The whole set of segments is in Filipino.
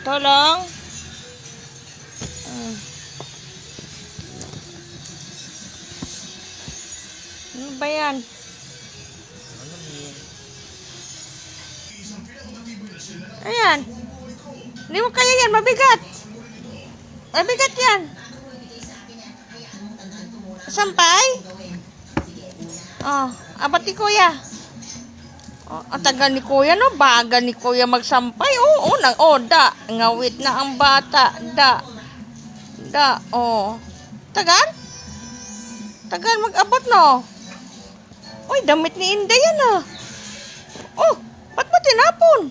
Tolong. Ano ba yan? Ayan. Hindi mo kaya yan. Mabigat. Mabigat yan. Sampay? Oh, abat ni Kuya. Oh, ang tagal ni Kuya, no? Baga ni Kuya magsampay. Oo, da. Ngawit na ang bata. Da, oh. Tagal? Tagal mag-abot, no? Uy, damit ni Inday yan, ah. Oh, ba't mo tinapon?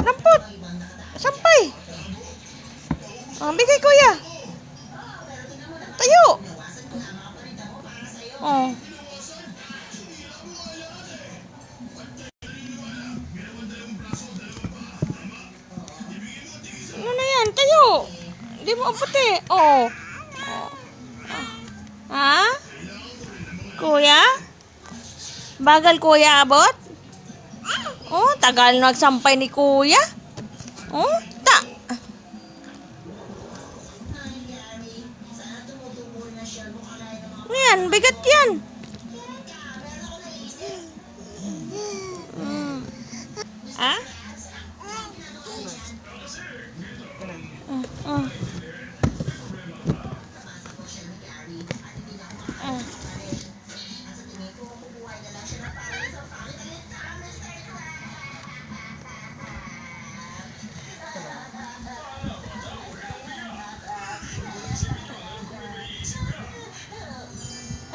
Lampot. Sampay. Oh, bigay Kuya. Tayo. Oh. Ano na yan? Tayo. Hindi mo abot eh. Oh. Ha? Kuya? Bagal Kuya abot? Oh, tagal nagsampay ni Kuya. Oh, Yan, bigat yan. Ah?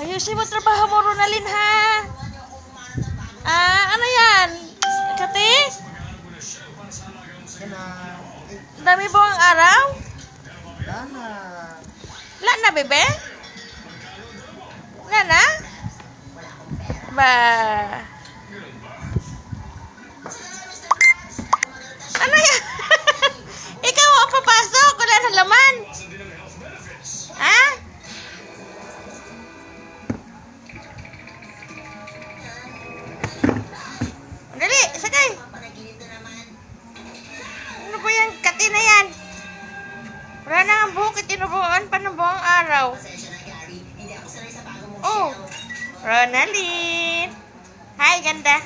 Ayusin mo trabaho mo, Ronalyn, ha? Ah, ano yan? Kati? Dami po ang araw? Wala na, bebe? Wala na? Ba? Ano yan? Ikaw ang papasok. Wala na laman. Ha? Dali, sakay. Ano po yung kati na yan? Wala na ang buhok. Itinubuan pa ng buong araw. Oh, Ronalyn. Hi, ganda.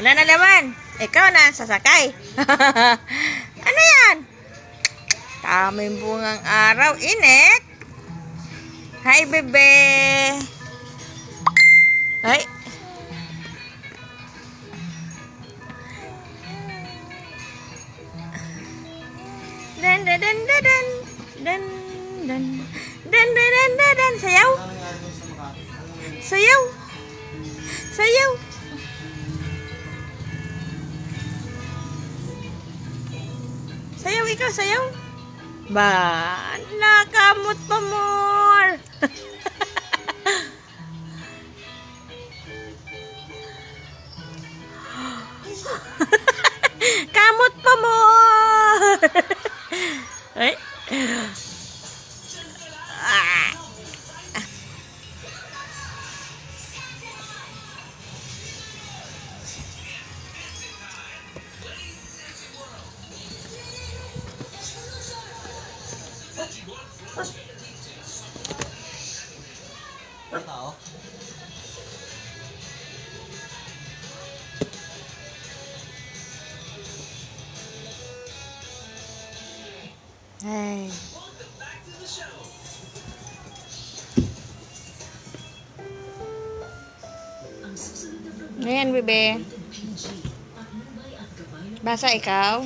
Wala na naman. Ikaw na sasakay. Ano yan? Tamang bungang araw. Init. Hi, bebe. Hi. Dan dan dan dan dan dan dan dan dan dan sayaw. Sayaw. Sayaw. Sayaw ikaw, sayaw. Ba, nakamot pa more. Kamot pa more. Ay. Ay. Ayan, bebe. Basa ikaw?